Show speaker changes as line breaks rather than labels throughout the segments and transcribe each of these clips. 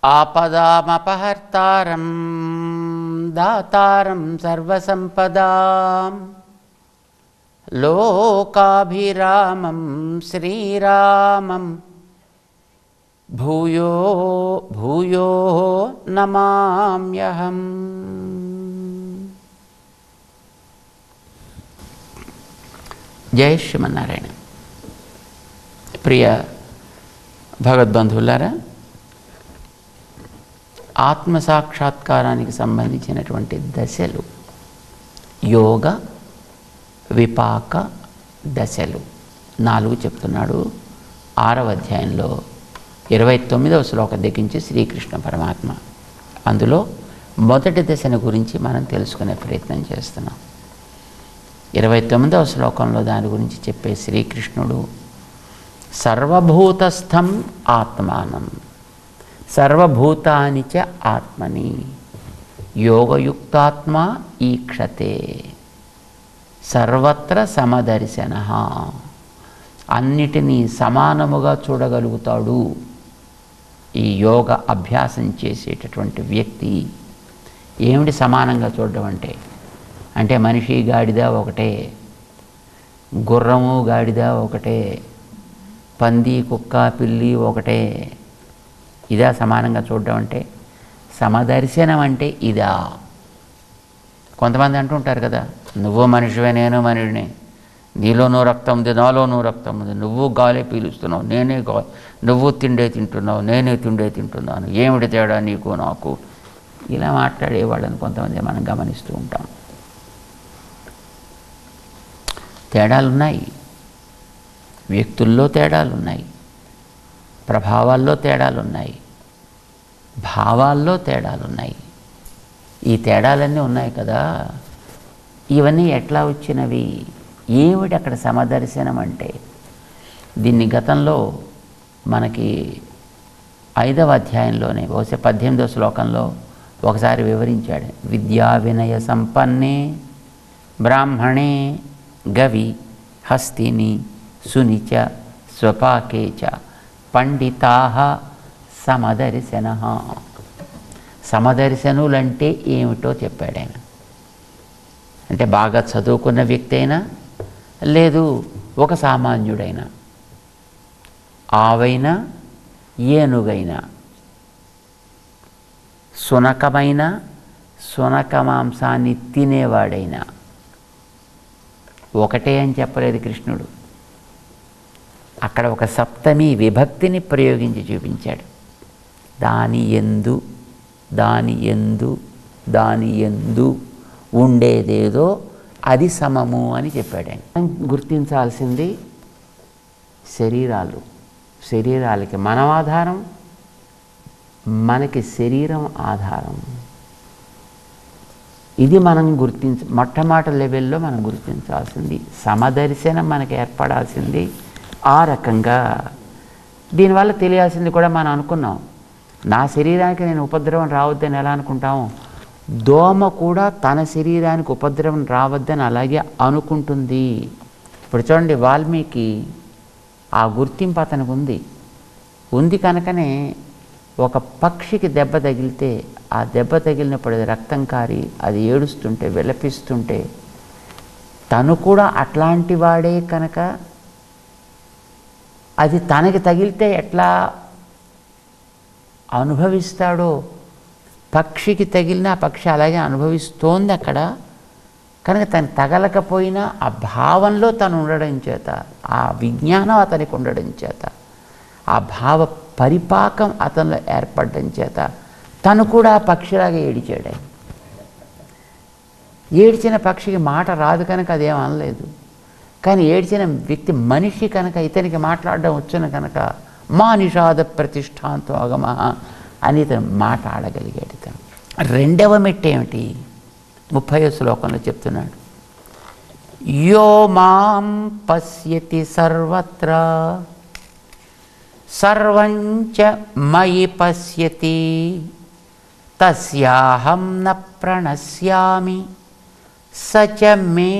ఆపదామపహర్తారం దాతారం సర్వసంపదాం లోకాభిరామం శ్రీరామం భూయో భూయో నమామ్యహం. జై శ్రీమన్నారాయణ. ప్రియ భగవద్బంధువులారా, ఆత్మసాక్షాత్కారానికి సంబంధించినటువంటి దశలు, యోగ విపాక దశలు 4 చెప్తున్నాడు. 6వ అధ్యాయంలో 29వ శ్లోకం దగ్గరించి శ్రీకృష్ణ పరమాత్మ అందులో మొదటి దశను గురించి మనం తెలుసుకునే ప్రయత్నం చేస్తున్నాం. 29వ శ్లోకంలో దాని గురించి చెప్పే శ్రీకృష్ణుడు సర్వభూతస్థం ఆత్మానం సర్వభూతాని చ ఆత్మని యోగయుక్తాత్మ ఈక్షతే సర్వత్ర సమదర్శన, అన్నిటినీ సమానముగా చూడగలుగుతాడు. ఈ యోగ అభ్యాసం చేసేటటువంటి వ్యక్తి ఏమిటి సమానంగా చూడడం అంటే మనిషి గాడిద ఒకటే, గుర్రము గాడిద ఒకటే, పంది కుక్క పిల్లి ఒకటే. ఇదా సమానంగా చూడడం సమదర్శనం ఇదా? కొంతమంది అంటుంటారు కదా, నువ్వు మనిషివే నేను మనిషినే, నీలోనూ రక్తం ఉంది నాలోనూ రక్తం ఉంది, నువ్వు గాలి పీలుస్తున్నావు నేనే నువ్వు తిండే తింటున్నావు నేనే తిండే తింటున్నాను, ఏమిటి తేడా నీకు నాకు? ఇలా మాట్లాడేవాళ్ళని కొంతమంది మనం గమనిస్తూ ఉంటాం. తేడాలున్నాయి, వ్యక్తుల్లో తేడాలున్నాయి, ప్రభావాల్లో తేడాలున్నాయి, భావాల్లో తేడాలున్నాయి. ఈ తేడాలన్నీ ఉన్నాయి కదా, ఇవన్నీ ఎట్లా వచ్చినవి? ఏమిటి అక్కడ సమదర్శనం దీన్ని గతంలో మనకి 5వ అధ్యాయంలోనే బహుశా 18వ శ్లోకంలో ఒకసారి వివరించాడు. విద్యా వినయ సంపన్నే బ్రాహ్మణే గవి హస్తిని సునిచ స్వపాకేచ పండితాః సమదర్శన. సమదర్శనులంటే ఏమిటో చెప్పాడు ఆయన. బాగా చదువుకున్న వ్యక్తి అయినా లేదు ఒక సామాన్యుడైనా, ఆవైనా ఏనుగైనా, సునకమైన సునక మాంసాన్ని తినేవాడైనా ఒకటే అని చెప్పలేదు కృష్ణుడు. అక్కడ ఒక సప్తమి విభక్తిని ప్రయోగించి చూపించాడు. దాని యందు దాని యందు దాని యందు ఉండేదేదో అది సమము అని చెప్పాడు ఆయన. గుర్తించాల్సింది శరీరాలకి మనం ఆధారం, మనకి శరీరం ఆధారం. ఇది మనం మొట్టమొదటి లెవెల్లో మనం గుర్తించాల్సింది. సమదర్శనం మనకి ఏర్పడాల్సింది ఆ రకంగా. దీనివల్ల తెలియాల్సింది కూడా మనం అనుకున్నాం, నా శరీరానికి నేను ఉపద్రవం రావద్దని ఎలా అనుకుంటాము, దోమ కూడా తన శరీరానికి ఉపద్రవం రావద్దని అలాగే అనుకుంటుంది. ఇప్పుడు చూడండి, వాల్మీకి ఆ గుర్తింపు అతనికి ఉంది కనుకనే ఒక పక్షికి దెబ్బ తగిలితే ఆ దెబ్బ తగిలినప్పుడు అది రక్తం కారి అది ఏడుస్తుంటే విలపిస్తుంటే తను కూడా అట్లాంటి వాడే కనుక అది తనకి తగిలితే ఎట్లా అనుభవిస్తాడో పక్షికి తగిలిన ఆ పక్షి అలాగే అనుభవిస్తోంది అక్కడ. కనుక తను తగలకపోయినా ఆ భావంలో తను ఉండడం చేత, ఆ విజ్ఞానం అతనికి ఉండడం చేత, ఆ భావ పరిపాకం అతనిలో ఏర్పడడం చేత తను కూడా పక్షిలాగా ఏడిచాడు. ఏడ్చిన పక్షికి మాట రాదు కనుక అదేం అనలేదు. కానీ ఏడ్చిన వ్యక్తి మనిషి కనుక ఇతనికి మాట్లాడడం వచ్చును కనుక మా నిషాద ప్రతిష్టాంతో అగమ అని ఇతను మాట్లాడగలిగాడు. ఇతను రెండవ మెట్టు ఏమిటి? 30వ శ్లోకంలో చెప్తున్నాడు, యో మాం పశ్యతి సర్వత్ర సర్వంచ మయి పశ్యతి తస్యాహం న ప్రణశ్యామి సచ మే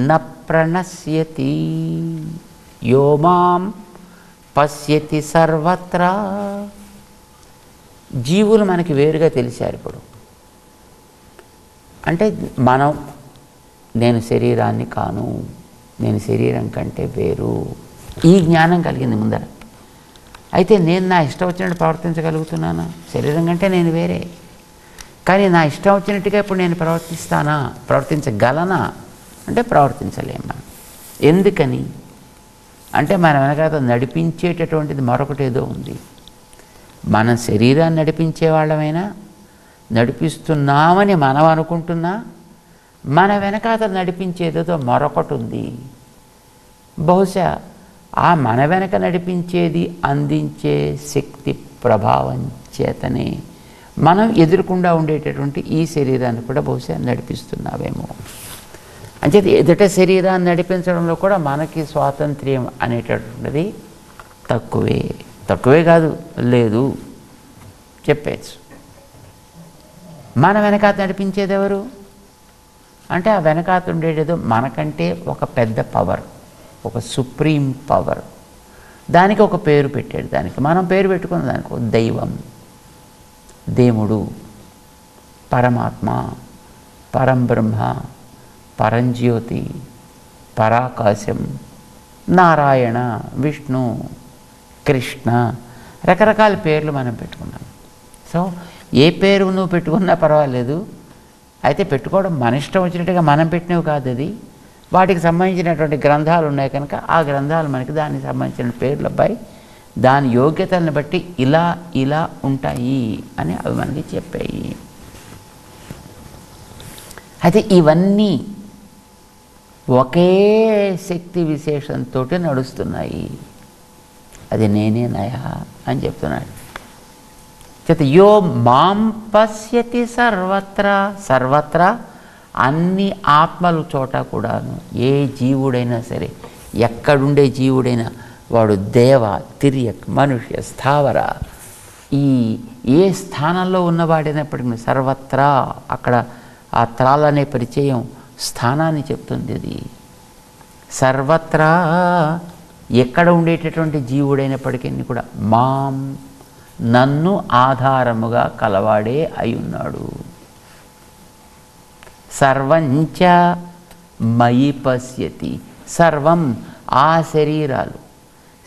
న ప్రణశ్యతి. యో మాం పశ్యతి సర్వత్ర, జీవులు మనకి వేరుగా తెలిసారు ఇప్పుడు. అంటే నేను శరీరాన్ని కాను, నేను శరీరం కంటే వేరు, ఈ జ్ఞానం కలిగింది ముందర. అయితే నేను నా ఇష్టం వచ్చినట్టు ప్రవర్తించగలుగుతున్నానా? శరీరం కంటే నేను వేరే, కానీ నా ఇష్టం వచ్చినట్టుగా ఇప్పుడు నేను ప్రవర్తించగలనా అంటే ప్రవర్తించలేము మనం. ఎందుకని అంటే మన వెనకాల నడిపించేటటువంటిది మరొకటి ఏదో ఉంది. మన శరీరాన్ని నడిపించే వాళ్ళమైనా, నడిపిస్తున్నామని మనం అనుకుంటున్నా, మన వెనకాల నడిపించేదేదో మరొకటి ఉంది. బహుశా ఆ మన వెనక నడిపించేది అందించే శక్తి ప్రభావం చేతనే మనం ఎదురుకుండా ఉండేటటువంటి ఈ శరీరాన్ని కూడా బహుశా నడిపిస్తున్నావేమో. అంచేది ఎదుట శరీరాన్ని నడిపించడంలో కూడా మనకి స్వాతంత్ర్యం అనేటటువంటిది తక్కువే కాదు, లేదు చెప్పేచ్చు. మన వెనకాత నడిపించేది ఎవరు అంటే ఆ వెనకాత ఉండేదేదో మనకంటే ఒక పెద్ద పవర్, ఒక సుప్రీం పవర్. దానికి ఒక పేరు పెట్టాడు. దానికి మనం పేరు పెట్టుకున్న దానికి ఒక దైవం, దేవుడు, పరమాత్మ, పరంబ్రహ్మ, పరంజ్యోతి, పరాకాశం, నారాయణ, విష్ణు, కృష్ణ, రకరకాల పేర్లు మనం పెట్టుకున్నాం. సో ఏ పేరు నువ్వు పెట్టుకున్నా పర్వాలేదు. అయితే పెట్టుకోవడం మన ఇష్టం వచ్చినట్టుగా మనం పెట్టినవి కాదు. అది వాటికి సంబంధించినటువంటి గ్రంథాలు ఉన్నాయి కనుక ఆ గ్రంథాలు మనకి దానికి సంబంధించిన పేర్లపై దాని యోగ్యతలను బట్టి ఇలా ఉంటాయి అని అవి మనకి చెప్పాయి. అయితే ఇవన్నీ ఒకే శక్తి విశేషంతో నడుస్తున్నాయి. అది నేనే నయ అని చెప్తున్నాడు. చేత యో మాం పశ్యతి సర్వత్రా అన్ని ఆత్మల చోట కూడాను ఏ జీవుడైనా సరే, ఎక్కడుండే జీవుడైనా, వాడు దేవ, తిర్యక్, మనుష్య, స్థావర, ఏ స్థానంలో ఉన్నవాడైనప్పటికీ సర్వత్రా, అక్కడ ఆ త్రాలనే పరిచయం స్థానాన్ని చెప్తుంది. అది సర్వత్రా ఎక్కడ ఉండేటటువంటి జీవుడైనప్పటికీ కూడా మాం, నన్ను ఆధారముగా కలవాడే అయి ఉన్నాడు. సర్వంచ మయి పశ్యతి, సర్వం ఆ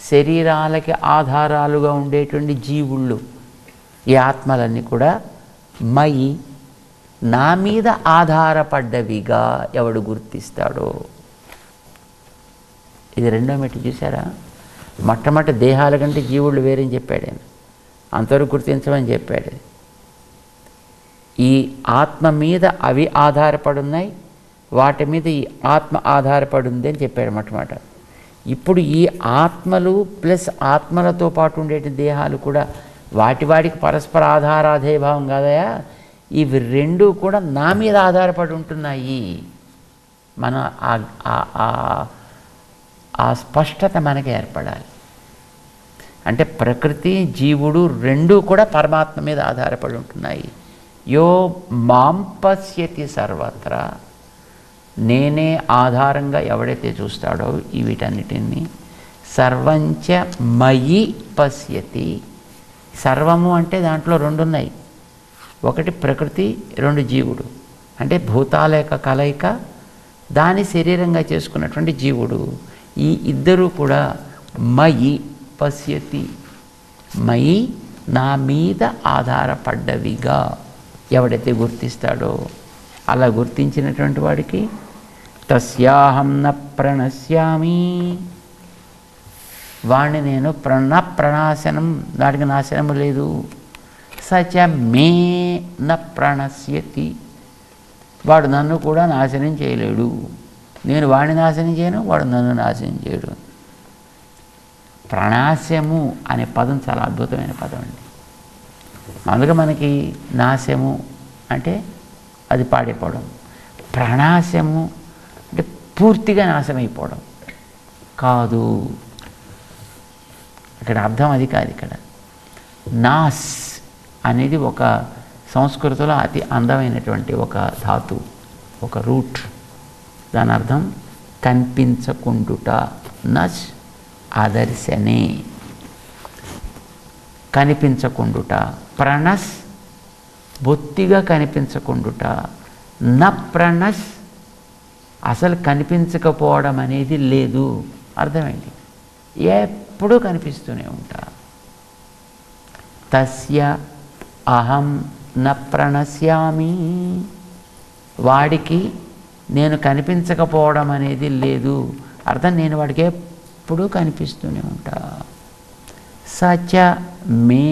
శరీరాలకి ఆధారాలుగా ఉండేటువంటి జీవుళ్ళు, ఈ ఆత్మలన్నీ కూడా మయి, నా మీద ఆధారపడ్డవిగా ఎవడు గుర్తిస్తాడో. ఇది రెండో మెట్టు చూసారా? మొట్టమొదటి దేహాల కంటే జీవుళ్ళు వేరని చెప్పాడు ఆయన, అంతవరకు గుర్తించమని చెప్పాడు. ఈ ఆత్మ మీద అవి ఆధారపడి ఉన్నాయి, వాటి మీద ఈ ఆత్మ ఆధారపడి ఉంది అని చెప్పాడు మొట్టమొదట. ఇప్పుడు ఈ ఆత్మలు ప్లస్ ఆత్మలతో పాటు ఉండే దేహాలు కూడా వాటికి పరస్పర ఆధారాధేయభావం కాదయా, ఇవి రెండు కూడా నా మీద ఆధారపడి ఉంటున్నాయి. మన ఆ స్పష్టత మనకి ఏర్పడాలి. అంటే ప్రకృతి, జీవుడు రెండూ కూడా పరమాత్మ మీద ఆధారపడి ఉంటున్నాయి. యో మాం పశ్యతి సర్వత్రా, నేనే ఆధారంగా ఎవడైతే చూస్తాడో ఈ వీటన్నిటిని, సర్వంచ మయి పశ్యతి. సర్వము అంటే దాంట్లో రెండు ఉన్నాయి, ఒకటి ప్రకృతి, రెండు జీవుడు. అంటే భూతాల యొక్క కలయిక, దాని శరీరంగా చేసుకున్నటువంటి జీవుడు. ఈ ఇద్దరూ కూడా మయి పశ్యతి, మయి నా మీద ఆధారపడ్డవిగా ఎవడైతే గుర్తిస్తాడో, అలా గుర్తించినటువంటి వాడికి తస్యాహం న ప్రణశ్యామి, వాడిని నేను ప్రణాశనం, వాడికి నాశనము లేదు. సచ మే న ప్రణశ్యతి, వాడు నన్ను కూడా నాశనం చేయలేడు. నేను వాడిని నాశనం చేయను, వాడు నన్ను నాశనం చేయడు. ప్రణాశము అనే పదం చాలా అద్భుతమైన పదం అండి. అందుకే మనకి నాశము అంటే అది పాడైపోవడం, ప్రణాశము అంటే పూర్తిగా నాశమైపోవడం కాదు. ఇక్కడ అర్థం అది కాదు. ఇక్కడ నాస్ అనేది ఒక సంస్కృతంలో అతి అందమైనటువంటి ఒక ధాతు, ఒక రూట్. దాని అర్థం కనిపించకుండుట, నస్ అదర్శనే. కనిపించకుండుట, ప్రణస్ బొత్తిగా కనిపించకుండుట, న ప్రణస్ అసలు కనిపించకపోవడం అనేది లేదు. అర్థమైంది? ఎప్పుడూ కనిపిస్తూనే ఉంటా. తస్య అహం న ప్రణశ్యామి, వాడికి నేను కనిపించకపోవడం అనేది లేదు. అర్థం, నేను వాడికి ఎప్పుడూ కనిపిస్తూనే ఉంటా. సచ మే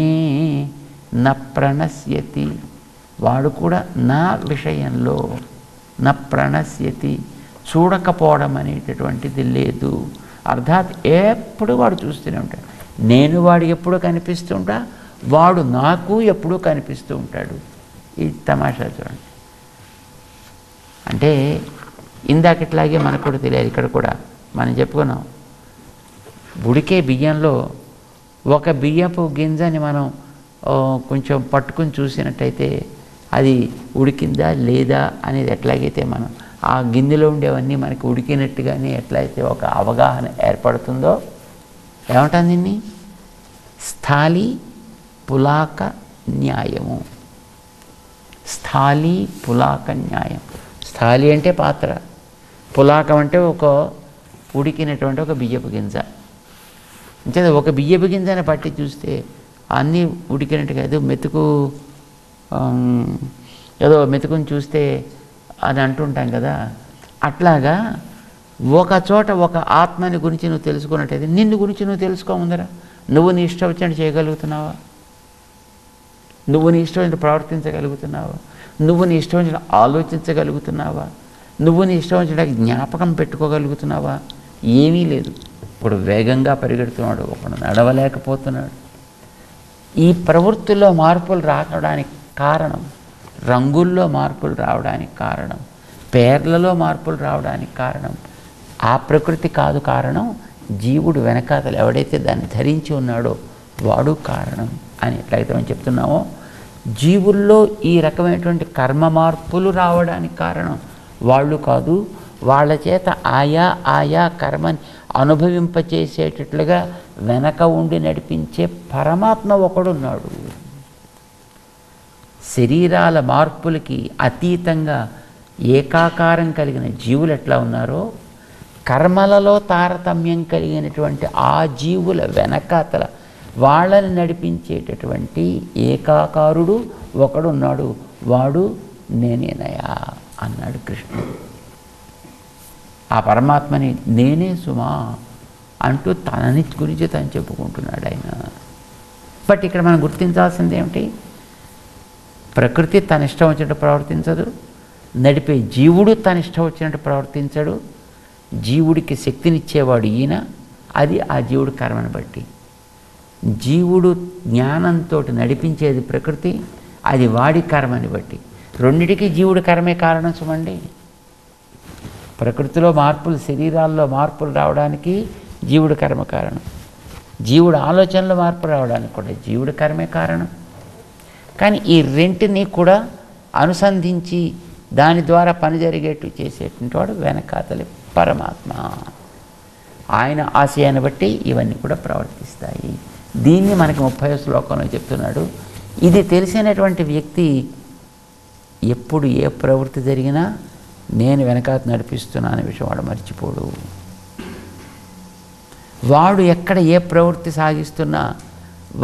న ప్రణశ్యతి, వాడు కూడా నా విషయంలో న ప్రణశ్యతి చూడకపోవడం అనేటటువంటిది లేదు. అర్థాత్ ఎప్పుడు వాడు చూస్తూనే ఉంటాడు. నేను వాడికి ఎప్పుడూ కనిపిస్తుంటా, వాడు నాకు ఎప్పుడూ కనిపిస్తూ ఉంటాడు. ఈ తమాషా చూడండి. అంటే ఇందాకట్లాగే మనకు కూడా తెలియాలి. ఇక్కడ కూడా మనం చెప్పుకున్నాం, ఉడికే బియ్యంలో ఒక బియ్యపు గింజని మనం కొంచెం పట్టుకుని చూసినట్టయితే అది ఉడికిందా లేదా అనేది ఎట్లాగైతే మనం ఆ గిన్నెలో ఉండేవన్నీ మనకి ఉడికినట్టుగానే ఎట్లయితే ఒక అవగాహన ఏర్పడుతుందో, ఏమంటాను దీన్ని? స్థాళీ పులాక న్యాయము. స్థాళీ పులాక న్యాయం. స్థాళీ అంటే పాత్ర, పులాకం అంటే ఒక ఉడికినటువంటి ఒక బియ్యపు గింజ. అంటే ఒక బియ్యపు గింజని పట్టి చూస్తే అన్నీ ఉడికినట్టుగా ఏదో మెతుకుని చూస్తే అని అంటుంటాం కదా. అట్లాగా ఒక చోట ఒక ఆత్మని గురించి నువ్వు తెలుసుకున్నట్టయితే నిన్ను గురించి నువ్వు తెలుసుకోముందరా. నువ్వు నీ ఇష్టం వచ్చినట్టు చేయగలుగుతున్నావా? నువ్వు నీ ఇష్టం వచ్చినట్టు ప్రవర్తించగలుగుతున్నావా? నువ్వు నీ ఇష్టం వచ్చినట్టు ఆలోచించగలుగుతున్నావా? నువ్వు నీ ఇష్టం వచ్చినట్టు జ్ఞాపకం పెట్టుకోగలుగుతున్నావా? ఏమీ లేదు. ఇప్పుడు వేగంగా పరిగెడుతున్నాడు, ఒకడు నడవలేకపోతున్నాడు. ఈ ప్రవృత్తిలో మార్పులు రావడానికి కారణం, రంగుల్లో మార్పులు రావడానికి కారణం, పేర్లలో మార్పులు రావడానికి కారణం ఆ ప్రకృతి కాదు. కారణం జీవుడు వెనకాతలు ఎవడైతే దాన్ని ధరించి ఉన్నాడో వాడు కారణం అని ఎట్లయితే మనం చెప్తున్నామో, జీవుల్లో ఈ రకమైనటువంటి కర్మ మార్పులు రావడానికి కారణం వాళ్ళు కాదు. వాళ్ళ చేత ఆయా కర్మని అనుభవింపచేసేటట్లుగా వెనక ఉండి నడిపించే పరమాత్మ ఒకడున్నాడు. శరీరాల మార్పులకి అతీతంగా ఏకాకారం కలిగిన జీవులు ఎట్లా ఉన్నారో, కర్మలలో తారతమ్యం కలిగినటువంటి ఆ జీవుల వెనకాతల వాళ్ళని నడిపించేటటువంటి ఏకాకారుడు ఒకడున్నాడు. వాడు నేనేనయా అన్నాడు కృష్ణుడు. ఆ పరమాత్మని నేనే సుమా అంటూ తనని గురించి తను చెప్పుకుంటున్నాడు ఆయన. బట్ ఇక్కడ మనం గుర్తించాల్సింది ఏమిటి? ప్రకృతి తన ఇష్టం వచ్చినట్టు ప్రవర్తించదు, నడిపే జీవుడు తన ఇష్టం వచ్చినట్టు ప్రవర్తించడు. జీవుడికి శక్తినిచ్చేవాడు ఈయన, అది ఆ జీవుడు కర్మను బట్టి. జీవుడు జ్ఞానంతో నడిపించేది ప్రకృతి, అది వాడి కర్మని బట్టి. రెండిటికి జీవుడి కర్మే కారణం చూడండి. ప్రకృతిలో మార్పులు, శరీరాల్లో మార్పులు రావడానికి జీవుడి కర్మ కారణం. జీవుడు ఆలోచనలో మార్పు రావడానికి కూడా జీవుడి కర్మే కారణం. కానీ ఈ రెంటిని కూడా అనుసంధించి దాని ద్వారా పని జరిగేట్టు చేసేటువంటి వాడు వెనకాతలి పరమాత్మ. ఆయన ఆశయాన్ని బట్టి ఇవన్నీ కూడా ప్రవర్తిస్తాయి. దీన్ని మనకి 30వ శ్లోకంలో చెప్తున్నాడు. ఇది తెలిసినటువంటి వ్యక్తి ఎప్పుడు ఏ ప్రవృత్తి జరిగినా నేను వెనకాత నడిపిస్తున్నా అనే విషయం వాడు మర్చిపోడు. వాడు ఎక్కడ ఏ ప్రవృత్తి సాగిస్తున్నా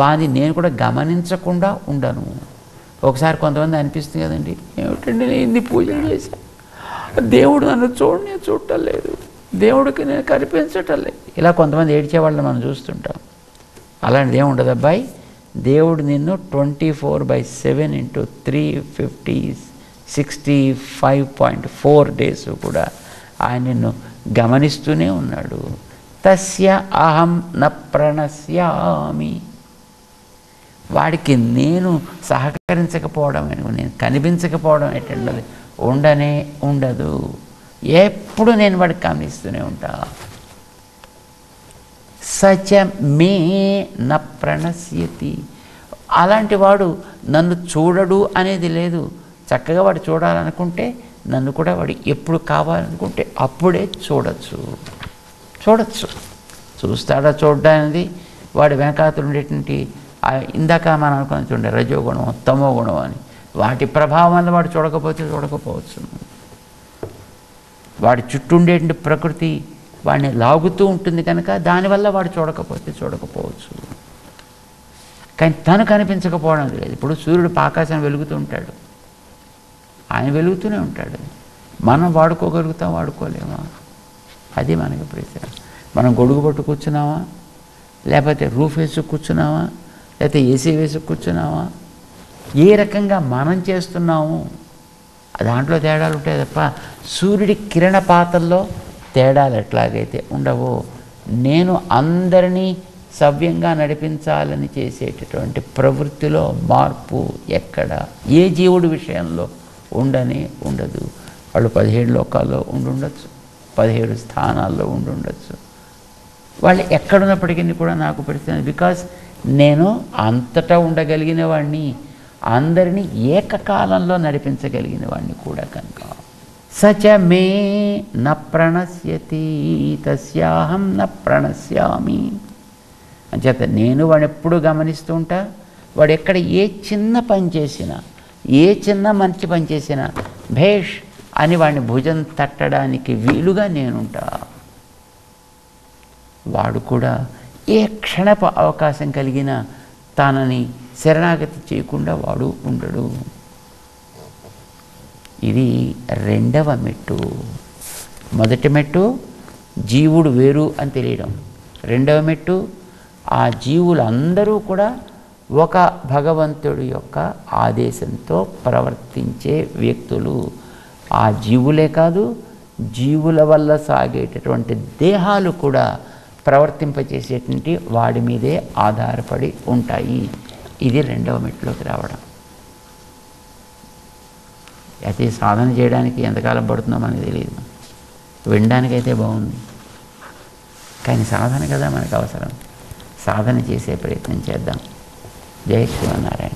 వాడిని నేను కూడా గమనించకుండా ఉండను. ఒకసారి కొంతమంది అనిపిస్తుంది కదండి, ఏమిటండి నేను ఇన్ని పూజలు చేశాను, దేవుడు నన్ను చూడటం లేదు, దేవుడికి నేను కనిపించటం లేదు, ఇలా కొంతమంది ఏడ్చేవాళ్ళని మనం చూస్తుంటాం. అలాంటిది ఏమి ఉండదు అబ్బాయి. దేవుడు నిన్ను 24/7 × 365.4 డేస్ కూడా ఆయన నిన్ను గమనిస్తూనే ఉన్నాడు. తస్య అహం న ప్రణశ్యామి. వాడికి నేను సహకరించకపోవడం, నేను కనిపించకపోవడం ఏంటంటే ఉండనే ఉండదు. ఎప్పుడు నేను వాడికి గమనిస్తూనే ఉంటా. సచ మే న ప్రణశ్యతి. అలాంటి వాడు నన్ను చూడడు అనేది లేదు. చక్కగా వాడు చూడాలనుకుంటే నన్ను కూడా వాడు ఎప్పుడు కావాలనుకుంటే అప్పుడే చూడొచ్చు. చూస్తాడా చూడడానికి వాడి వెనకాతలు ఉండేటువంటి ఇందాక మనం అనుకుని చూడండి రజోగుణం తమో గుణం అని, వాటి ప్రభావం వల్ల వాడు చూడకపోవచ్చు. వాడి చుట్టూ ఉండేటువంటి ప్రకృతి వాడిని లాగుతూ ఉంటుంది కనుక దానివల్ల వాడు చూడకపోవచ్చు. కానీ తను కనిపించకపోవడం లేదు. ఇప్పుడు సూర్యుడు ఆకాశం వెలుగుతూ ఉంటాడు, ఆయన వెలుగుతూనే ఉంటాడు. మనం వాడుకోగలుగుతాం, వాడుకోలేమా? అది మనకి ప్రశ్న. మనం గొడుగు పట్టు కూర్చున్నామా, లేకపోతే రూఫ్ వేసి కూర్చున్నామా, లేకపోతే ఏసీ వేసి కూర్చున్నామా? ఏ రకంగా మనం చేస్తున్నాము దాంట్లో తేడాలు ఉంటాయి తప్ప సూర్యుడి కిరణపాతంలో తేడాలు ఎట్లాగైతే ఉండవో, నేను అందరినీ సవ్యంగా నడిపించాలని చేసేటటువంటి ప్రవృత్తిలో మార్పు ఎక్కడ ఏ జీవుడి విషయంలో ఉండదు. వాళ్ళు 17 లోకాల్లో ఉండొచ్చు, 17 స్థానాల్లో ఉండొచ్చు. వాళ్ళు ఎక్కడున్నప్పటికీ కూడా నాకు పెడుతుంది. బికాస్ నేను అంతటా ఉండగలిగిన వాడిని, అందరినీ ఏకకాలంలో నడిపించగలిగిన వాడిని కూడా కనుక. సచ మే న ప్రణశ్యతి తస్యాహం న ప్రణశ్యామి. అంచేత నేను వాడు ఎప్పుడు గమనిస్తూ ఉంటా. వాడు ఎక్కడ ఏ చిన్న పని చేసినా, ఏ చిన్న మంచి పని చేసినా భేష్ అని వాడిని భుజం తట్టడానికి వీలుగా నేనుంటా. వాడు కూడా ఏ క్షణపు అవకాశం కలిగినా తనని శరణాగతి చేయకుండా వాడు ఉండడు. ఇది రెండవ మెట్టు. మొదటి మెట్టు జీవుడు వేరు అని తెలియడం. రెండవ మెట్టు ఆ జీవులందరూ కూడా ఒక భగవంతుడి యొక్క ఆదేశంతో ప్రవర్తించే వ్యక్తులు. ఆ జీవులే కాదు, జీవుల వల్ల సాగేటటువంటి దేహాలు కూడా ప్రవర్తింపచేసేటువంటి వాడి మీదే ఆధారపడి ఉంటాయి. ఇది రెండవ మెట్లోకి రావడం. అయితే సాధన చేయడానికి ఎంతకాలం పడుతుందో మనకు తెలియదు. వినడానికైతే బాగుంది, కానీ సాధన కదా మనకు అవసరం. సాధన చేసే ప్రయత్నం చేద్దాం. జై శ్రీమన్నారాయణ.